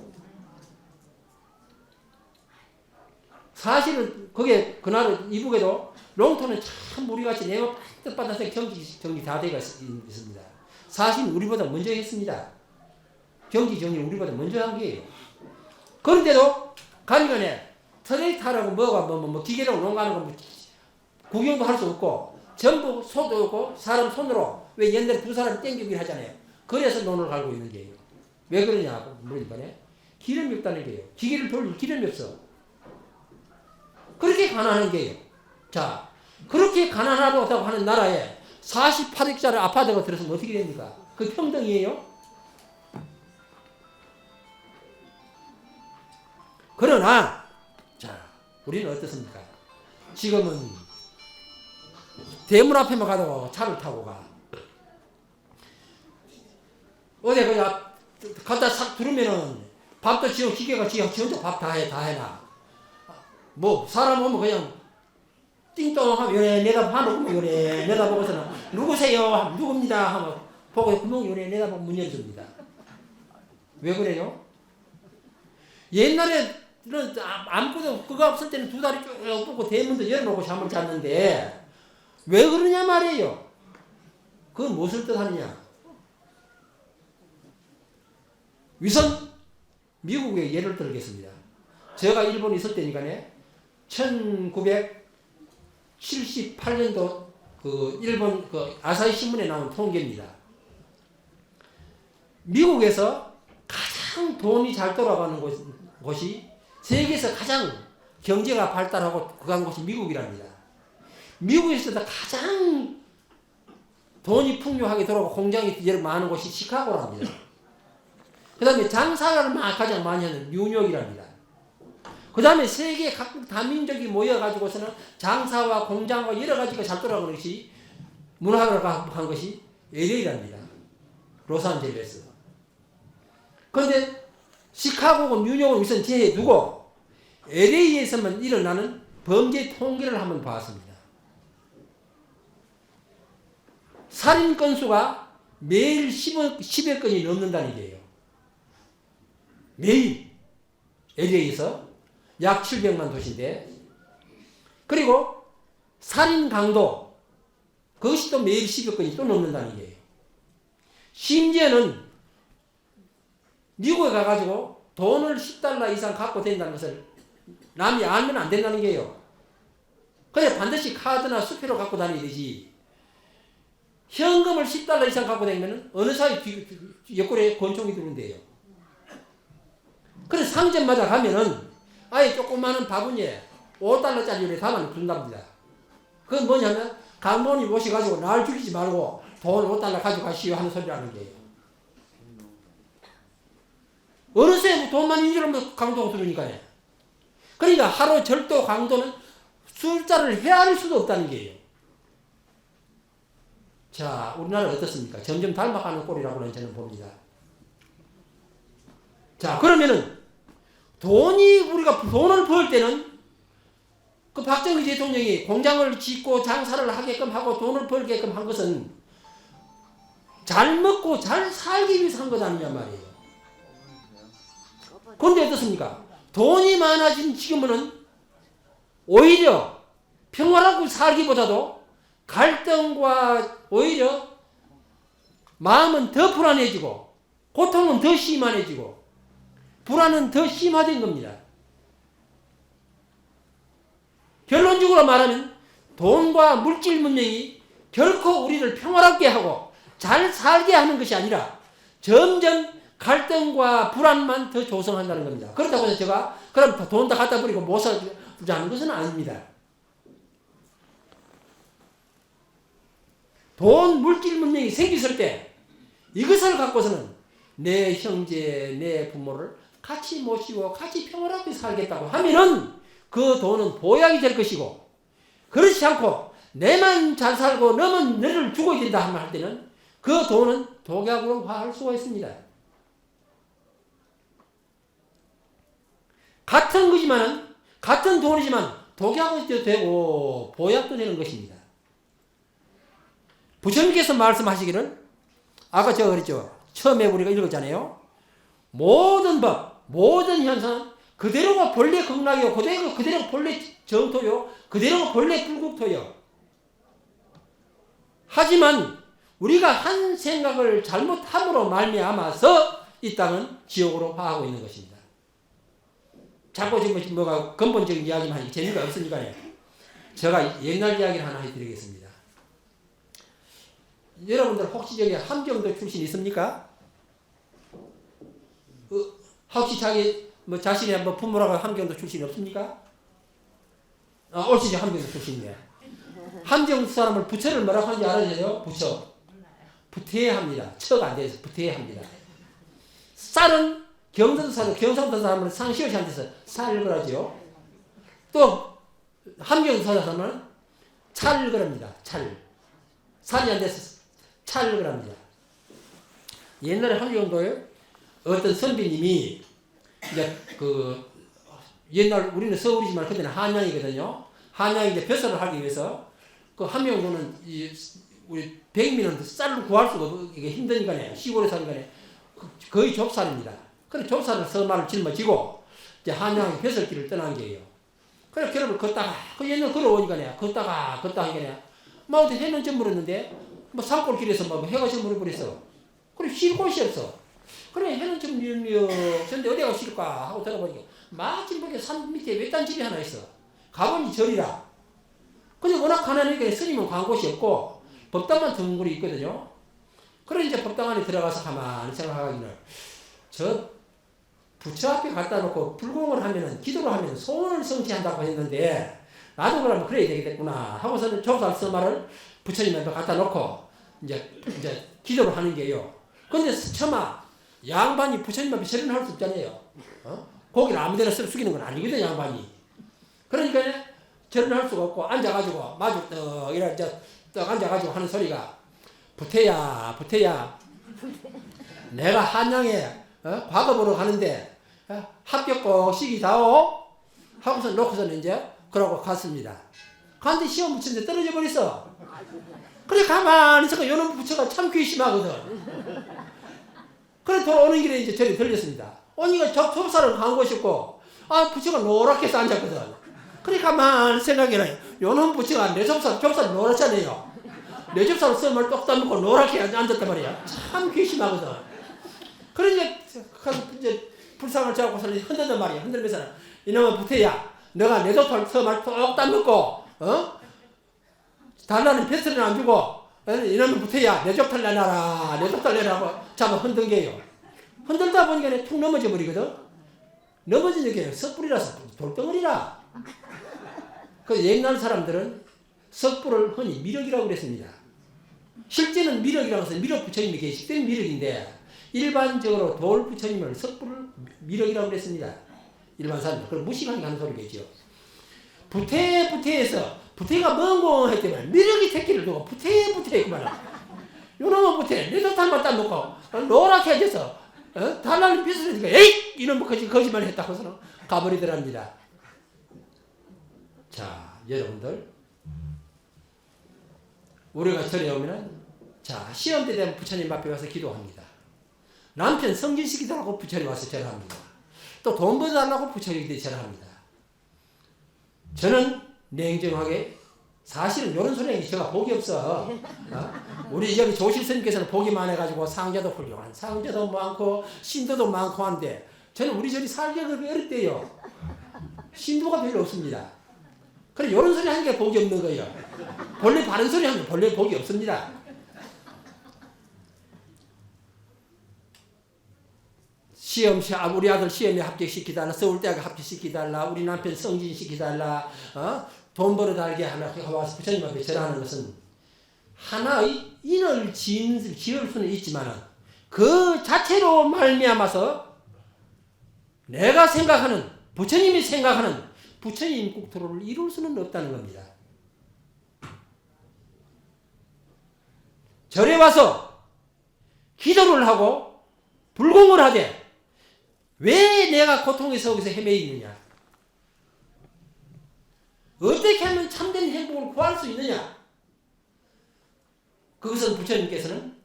사실은 그게 그날 이북에도 롱톤은 참 우리같이 내가 뜻받아서 경기 다 되어 있습니다. 사실 우리보다 먼저 했습니다. 경기 정리를 우리보다 먼저 한 게예요. 그런데도 가니간에 트랙터라고 뭐가 기계라고 농가는 거 구경도 할 수 없고 전부 소도 없고 사람 손으로 왜 옛날에 두 사람이 땡기기 하잖아요. 그래서 논을 갈고 있는 게예요. 왜 그러냐 물으니까 기름이 없다는 게예요. 기계를 돌릴 기름이 없어. 그렇게 가난한 게예요. 자, 그렇게 가난하다고 하는 나라에 48억짜리 아파트가 들어서면 어떻게 됩니까? 그 평등이에요? 그러나 자, 우리는 어떻습니까? 지금은 대문 앞에만 가다가 차를 타고 가. 어디 그냥 갖다 싹 두르면은 밥도 지금 기계가 지 혼자 밥 다 해놔. 뭐 사람 오면 그냥 띵동하면 요래 내다봐놓으면 요래 내다보고서는 누구세요? 누굽니다 하면 보고 구멍 요래 내다보면 문 열어줍니다. 왜 그래요? 옛날에는 아무것도 그거 없을 때는 두 다리 쭉 뻗고 대문도 열어놓고 잠을 잤는데 왜 그러냐 말이에요. 그건 무엇을 뜻하느냐. 위선 미국의 예를 들겠습니다. 제가 일본에 있을 때니까요. 1978년도 그 일본 그 아사히 신문에 나온 통계입니다. 미국에서 가장 돈이 잘 돌아가는 곳이 세계에서 가장 경제가 발달하고 그간 곳이 미국이랍니다. 미국에서도 가장 돈이 풍요하게 돌아가고 공장이 많은 곳이 시카고랍니다. 그 다음에 장사를 가장 많이 하는 뉴욕이랍니다. 그 다음에 세계 각국 다민족이 모여가지고서는 장사와 공장과 여러 가지가 잘 돌아가는 것이 문화를 한 것이 LA랍니다. 로스앤젤레스. 그런데 시카고고 뉴욕은 우선 제해두고 LA에서만 일어나는 범죄 통계를 한번 봤습니다. 살인 건수가 매일 10여 건이 넘는다는 얘기예요. 매일 LA에서 약 700만 도시인데, 그리고 살인 강도 그것이 또 매일 10여 건이 또 넘는다는 얘기예요. 심지어는 미국에 가가지고 돈을 $10 이상 갖고 된다는 것을 남이 알면 안 된다는 게요. 그래 반드시 카드나 수표로 갖고 다니듯이 현금을 $10 이상 갖고 다니면 어느 사이 옆구리에 권총이 들어온대요. 그래서 상점마다 가면은 아예 조그마한 바구니에 $5짜리를 담아 준답니다. 그건 뭐냐면 강모님 오셔가지고 날 죽이지 말고 돈 $5 가져가시오 하는 소리라는 거예요. 어느새 돈만 인지하면 강도가 들으니까요. 그러니까 하루 절도 강도는 숫자를 헤아릴 수도 없다는 거예요. 자, 우리나라 어떻습니까? 점점 닮아가는 꼴이라고는 저는 봅니다. 자, 그러면은 우리가 돈을 벌 때는 그 박정희 대통령이 공장을 짓고 장사를 하게끔 하고 돈을 벌게끔 한 것은 잘 먹고 잘 살기 위해서 한 것 아니냐 말이에요. 그런데 어떻습니까? 돈이 많아진 지금은 오히려 평화롭게 살기보다도 갈등과 오히려 마음은 더 불안해지고 고통은 더 심한해지고 불안은 더 심화된 겁니다. 결론적으로 말하면 돈과 물질 문명이 결코 우리를 평화롭게 하고 잘 살게 하는 것이 아니라 점점 갈등과 불안만 더 조성한다는 겁니다. 그렇다고 해서 제가 그럼 돈 다 갖다 버리고 못 살자는 것은 아닙니다. 돈, 물질 문명이 생겼을 때 이것을 갖고서는 내 형제, 내 부모를 같이 모시고 같이 평화롭게 살겠다고 하면은 그 돈은 보약이 될 것이고, 그렇지 않고 내만 잘 살고 너는 너를 죽어야 된다 하면 할 때는 그 돈은 독약으로 화할 수가 있습니다. 같은 거지만은 같은 돈이지만 독약도 되고 보약도 되는 것입니다. 부처님께서 말씀하시기를 아까 제가 그랬죠. 처음에 우리가 읽었잖아요. 모든 법, 모든 현상은 그대로가 본래 극락이요, 그대로 본래 정토요, 그대로가 본래 불국토요. 하지만 우리가 한 생각을 잘못함으로 말미암아서 이 땅은 지옥으로 화하고 있는 것입니다. 자꾸 지금 뭐가 근본적인 이야기만 하니 재미가 없으니까요. 제가 옛날 이야기를 하나 해드리겠습니다. 여러분들 혹시 저기 함경도 출신 있습니까? 혹시 자신의 부모라고 함경도 출신 없습니까? 옳지, 함경도 출신이에요. 함경 사람을 부처를 뭐라고 하는지 알아요? 부처. 부태합니다. 처가 안 돼서 부태합니다. 쌀은 경상도 사람은 상시오시한테서 쌀을 그러죠. 또 함경 사람은 찰을 그럽니다. 살이 안 돼서 찰을 그럽니다. 옛날에 함경도에 어떤 선비님이 이제 그 옛날 우리는 서울이지만 그때는 한양이거든요. 한양이 이제 벼슬을 하기 위해서 그 함영도는 이 우리 백민은 쌀을 구할 수가 이게 힘드니까요. 시골에 사는 거네. 거의 좁쌀입니다. 그래 좁쌀을 서마를 짊어지고 이제 한양의 벼슬길을 떠난 게예요. 그래 결혼을 걷다가 그 옛날 걸어오니까요. 걷다가 하니까요. 뭐 어디 해는 저물었는데 뭐 산골길에서 뭐 해가 저물어 버렸어. 그래 쉴 곳이 없어. 그래 해는 좀 뉘엿뉘엿 근데 어디가 쉴까 하고 들어보니까 마침 보니까 산 밑에 외딴 집이 하나 있어. 가보니 절이라. 근데 워낙 가난하니까 스님은 간 곳이 없고 법당만 덩굴이 있거든요. 그래 이제 법당 안에 들어가서 가만히 생각하기는 저 부처 앞에 갖다 놓고 불공을 하면은 기도를 하면 소원을 성취한다고 했는데 나도 그러면 그래야 되겠구나 하고서는 조살 서마를 부처님 앞에 갖다 놓고 이제 기도를 하는 게요. 근데 처마 양반이 부처님 앞에 절은 할 수 없잖아요. 고기를 아무데나 숙이는 건 아니거든 양반이. 그러니까 절은 할 수가 없고 앉아가지고 마주 떡 앉아가지고 하는 소리가 부태야 내가 한양에 과거 보러 가는데 합격 꼭 시기다오 하고서 놓고서는 이제 그러고 갔습니다. 갔는데 시험 붙였는데 떨어져 버렸어. 그래 가만히 있어가 요놈 부처가 참 귀심하거든. 그래 돌아오는 길에 이제 절이 들렸습니다. 오니까 접사를 간 곳이었고 부처가 노랗게 해서 앉았거든. 그래 가만히 생각해라. 요놈 부처가 내 접사를 노랗잖아요. 내 접사를 썸을 똑 따먹고 노랗게 앉았단 말이야. 참 귀심하거든. 그래 이제 불상을 잡고서는 흔들단 말이야. 흔들면서 이놈의 부태야 너가 내 접사를 썸을 똑 따먹고 달라는 벼슬은 안 주고 이놈의 부태야 내 접사를 내놔라 내 접사를 내놔라고 잡아 흔든 게요. 흔들다 보니까 툭 넘어져 버리거든. 넘어지는 게 석불이라서 돌덩어리라. 그 옛날 사람들은 석불을 흔히 미륵이라고 그랬습니다. 실제는 미륵이라고 해서 미륵 부처님이 계시된 미륵인데 일반적으로 돌 부처님을 석불을 미륵이라고 그랬습니다. 일반 사람들 그걸 무식하게 하는 소리겠죠. 부태에서 부태가 멍멍했더만 미륵이 택기를 두고 부태했구만. 요놈의 부태 내 덕탈만 따놓고 노랗게 해져서 달라는 빚을 해니까 에이! 이놈의 거짓말 했다고 해서 가버리더랍니다. 자 여러분들 우리가 절에 오면은 시험 때 되면 부처님 앞에 와서 기도합니다. 남편 성진시키달라고 부처님 와서 절합니다. 또 돈 벌어달라고 부처님께 절합니다. 저는 냉정하게 사실은 이런 소리는 제가 복이 없어. 우리 여기 조실 스님께서는 복이 많아가지고 상자도 훌륭한 상자도 많고 신도도 많고 한데 저는 우리 절이 살기가 그렇게 어렵대요. 신도가 별로 없습니다. 그래 이런 소리 하는 게 복이 없는 거예요. 본래 바른 소리 하면 본래 복이 없습니다. 우리 아들 시험에 합격시키달라, 서울대학에 합격시키달라, 우리 남편 성진시키달라, 돈 벌어달게 하나 와서 부처님 앞에 절하는 것은 하나의 인을 지을 수는 있지만 그 자체로 말미암아서 내가 생각하는 부처님이 생각하는 부처님 국토를 이룰 수는 없다는 겁니다. 절에 와서 기도를 하고 불공을 하되 왜 내가 고통의 속에서 헤매이느냐? 어떻게 하면 참된 행복을 구할 수 있느냐? 그것은 부처님께서는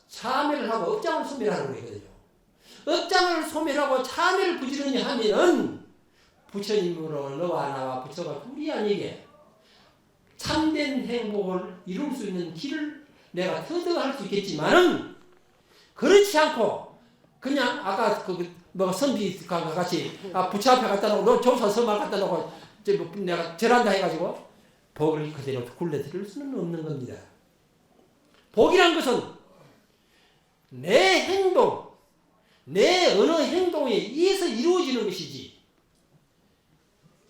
참회를 하고 업장을 소멸하라고 그러거든요. 업장을 소멸하고 참회를 부지런히 하면은 부처님으로 너와 나와 부처가 둘이 아니게 참된 행복을 이룰 수 있는 길을 내가 터득할 수 있겠지만은 그렇지 않고 그냥 아까 선비가 같이 부처 앞에 갖다 놓고 너 조사 서마 갖다 놓고 내가 절한다 해가지고 복을 그대로 굴려드릴 수는 없는 겁니다. 복이란 것은 내 행동, 내 어느 행동에 의해서 이루어지는 것이지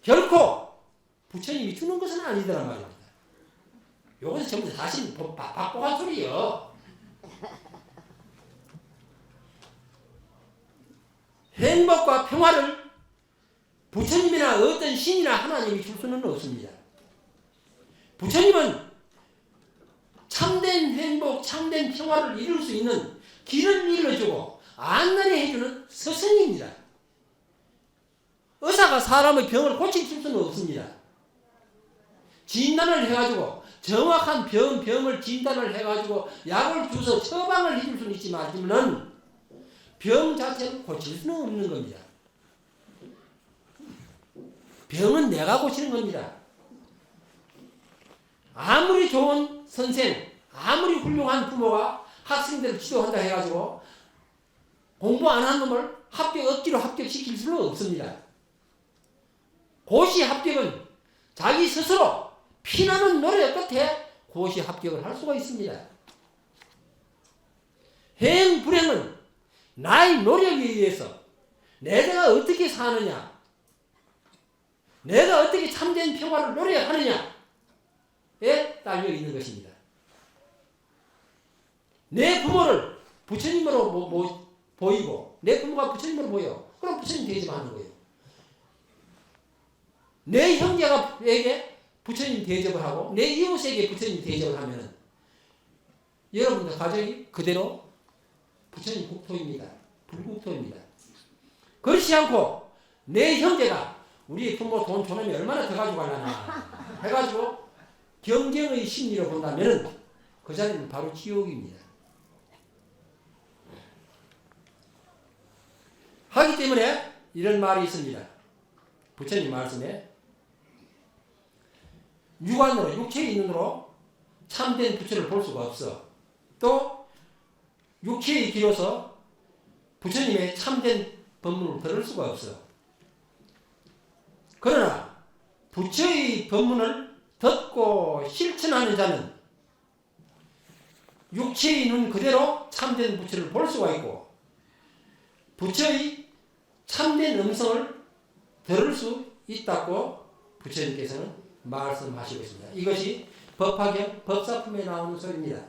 결코 부처님이 주는 것은 아니더란 말입니다. 요것은 전부 다 자신 박복한 소리예요. 행복과 평화를 부처님이나 어떤 신이나 하나님이 줄 수는 없습니다. 부처님은 참된 행복, 참된 평화를 이룰 수 있는 길을 일러주고 안내해 해주는 스승입니다. 사람의 병을 고칠 수는 없습니다. 진단을 해가지고 정확한 병을 진단을 해가지고 약을 주서 처방을 해줄 수는 있지만 병 자체를 고칠 수는 없는 겁니다. 병은 내가 고치는 겁니다. 아무리 좋은 선생, 아무리 훌륭한 부모가 학생들을 지도한다 해가지고 공부 안 한 놈을 억지로 합격시킬 수는 없습니다. 고시 합격은 자기 스스로 피나는 노력 끝에 고시 합격을 할 수가 있습니다. 행, 불행은 나의 노력에 의해서 내가 어떻게 사느냐, 내가 어떻게 참된 평화를 노력하느냐에 딸려 있는 것입니다. 내 부모를 부처님으로 보이고 내 부모가 부처님으로 보여. 그럼 부처님 대접하는 거예요. 내 형제에게 부처님 대접을 하고 내 이웃에게 부처님 대접을 하면 여러분들 가정이 그대로 부처님 국토입니다. 불국토입니다. 그렇지 않고 내 형제가 우리 부모 돈 줘놓으면 얼마나 더 가지고 가려나 해가지고 경쟁의 심리로 본다면 그 자리는 바로 지옥입니다. 하기 때문에 이런 말이 있습니다. 부처님 말씀에 육안으로 육체의 눈으로 참된 부처를 볼 수가 없어. 또 육체의 귀로서 부처님의 참된 법문을 들을 수가 없어. 그러나 부처의 법문을 듣고 실천하는 자는 육체의 눈 그대로 참된 부처를 볼 수가 있고 부처의 참된 음성을 들을 수 있다고 부처님께서는 말씀하시고 있습니다. 이것이 법화경 법사품에 나오는 소리입니다.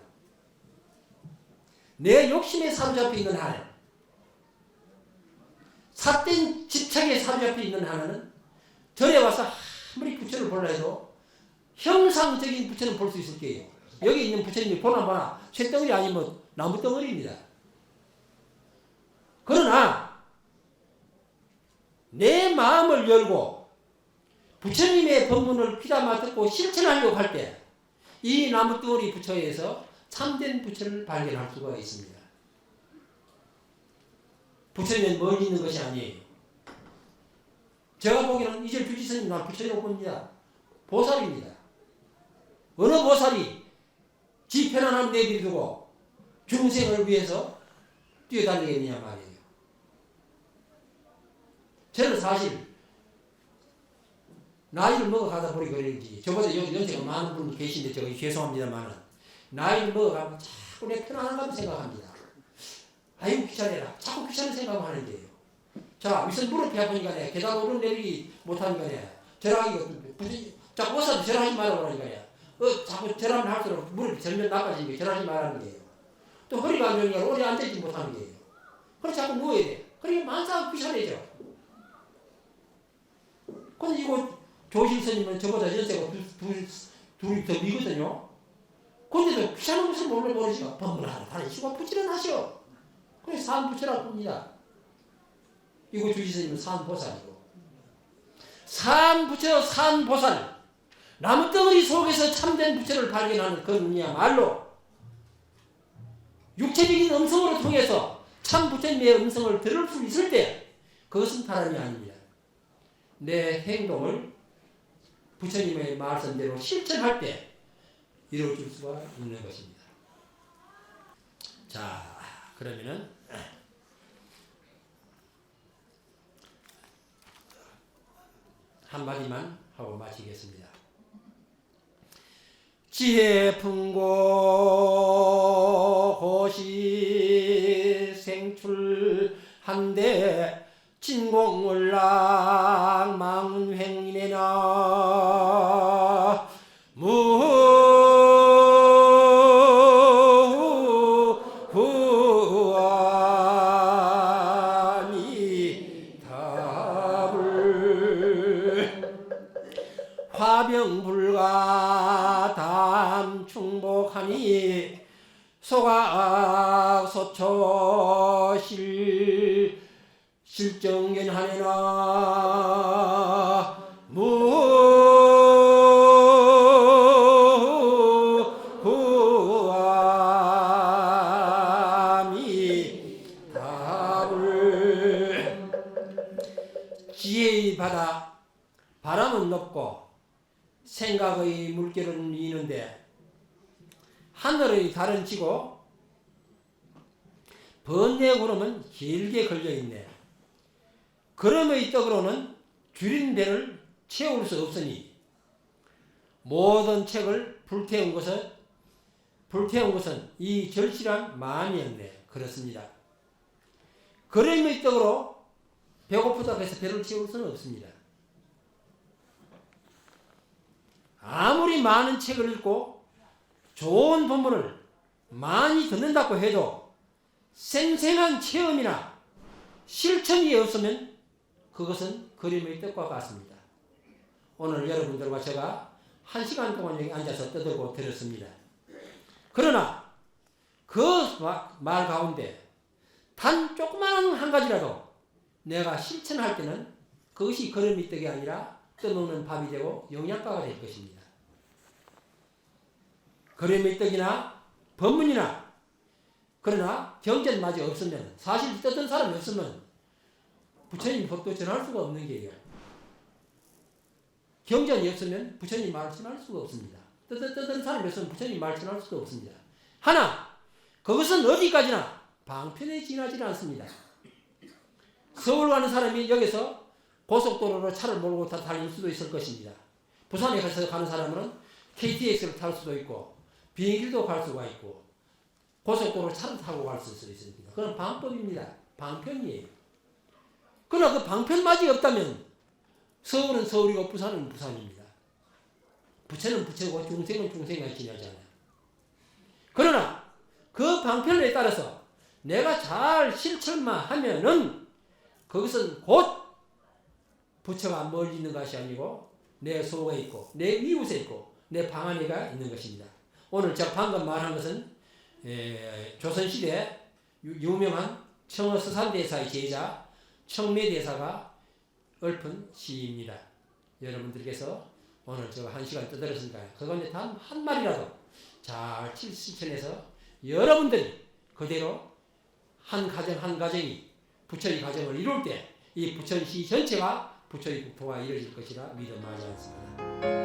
내 욕심에 사로잡혀 있는 한, 삿된 집착에 사로잡혀 있는 한은 절에 와서 아무리 부처를 보려 해도 형상적인 부처는 볼 수 있을 거예요. 여기 있는 부처님이 보나 쇳덩어리 아니면 나무덩어리입니다. 그러나 내 마음을 열고 부처님의 법문을 귀담아 듣고 실천하려고 할 때 이 나무덩어리 부처에서 참된 부처를 발견할 수가 있습니다. 부처님은 멀리 있는 것이 아니에요. 제가 보기에는 이제 주지스님 난 부처님 봅니다. 보살입니다. 어느 보살이 지 편안함 내비두고 중생을 위해서 뛰어다니겠느냐 말이에요. 저는 사실 나이를 먹어가다 보니 그런지 저보다 연세가 많은 분이 계신데 제가 죄송합니다만 나이를 먹어가면 자꾸 내 편안함을 생각합니다. 아이고 귀찮아라. 자꾸 귀찮은 생각을 하는 거예요. 자, 윗선 무릎이 아프니까 계단 오르내리기 못하니까 저랑 이거 자꾸 어사도 절하지 말라고 그러니까 자꾸 절하면 할수록 무릎이 점점 나빠지니까 절하지 말라는 거예요. 또 허리가 안 좋으니까 오래 앉아있지 못하는 거예요. 그래서 자꾸 누워야 돼. 그러니까 만사 귀찮아져. 근데 이거 조실 스님은 저보다 연세가 둘이 더 미거든요. 근데도 귀찮은 것을 모르시고 법문하러 다니시고 부지런하셔. 그래서 산부처라고 봅니다. 이거 주지스님은 산보살이고 산부처 산보살 나무덩어리 속에서 참된 부처를 발견하는 그 눈이야말로 육체적인 음성으로 통해서 참 부처님의 음성을 들을 수 있을 때 그것은 다름이 아닙니다. 내 행동을 부처님의 말씀대로 실천할 때 이루어질 수가 있는 것입니다. 자, 그러면은 한마디만 하고 마치겠습니다. 지혜 풍고 고시 생출한데 진공을락 망횡이네나 무후하니 답을 화병불가 담 충복하니 소각소초실 실정견하네나 무구함이 답을 지혜의 바다 바람은 높고 생각의 물결은 이는데 하늘의 달은 지고 번뇌 구름은 길게 걸려있네. 구름의 떡으로는 줄인 배를 채울 수 없으니 모든 책을 불태운 것은 이 절실한 마음이었네. 그렇습니다. 구름의 떡으로 배고프다고 해서 배를 채울 수는 없습니다. 아무리 많은 책을 읽고 좋은 본문을 많이 듣는다고 해도 생생한 체험이나 실천이 없으면 그것은 그림의 뜻과 같습니다. 오늘 여러분들과 제가 1시간 동안 여기 앉아서 떠들고 들었습니다. 그러나 그 말 가운데 단 조그마한 한 가지라도 내가 실천할 때는 그것이 그림의 떡이 아니라 떠먹는 밥이 되고 영양가가 될 것입니다. 그림의 떡이나 법문이나 그러나 경전마저 없으면 사실 뜯은 사람이 없으면 부처님 법도 전할 수가 없는 게요. 경전이 없으면 부처님 말을 전할 수가 없습니다. 뜯은 사람이 없으면 부처님 말을 전할 수가 없습니다. 하나 그것은 어디까지나 방편에 지나지 않습니다. 서울 가는 사람이 여기서 고속도로로 차를 몰고 달릴 수도 있을 것입니다. 부산에 가서 가는 사람은 KTX를 탈 수도 있고 비행기도 갈 수가 있고 고속도로 차를 타고 갈 수 있습니다. 그건 방법입니다. 방편이에요. 그러나 그 방편마저 없다면 서울은 서울이고 부산은 부산입니다. 부처는 부처고 중생은 중생이 지나잖아요. 그러나 그 방편에 따라서 내가 잘 실천만 하면은 그것은 곧 부처가 멀리 있는 것이 아니고 내 속에 있고 내 이웃에 있고 내 방 안에가 있는 것입니다. 오늘 제가 방금 말한 것은 조선시대 유명한 청어 서산대사의 제자 청매대사가 읊은 시입니다. 여러분들께서 오늘 제가 1시간 떠들었으니까 그건데 단 한 마리라도 잘 실천해서 여러분들이 그대로 한 가정 한 가정이 부처의 가정을 이룰 때 이 부처시 전체가 부처의 국토가 이루어질 것이라 믿어 마지 않습니다.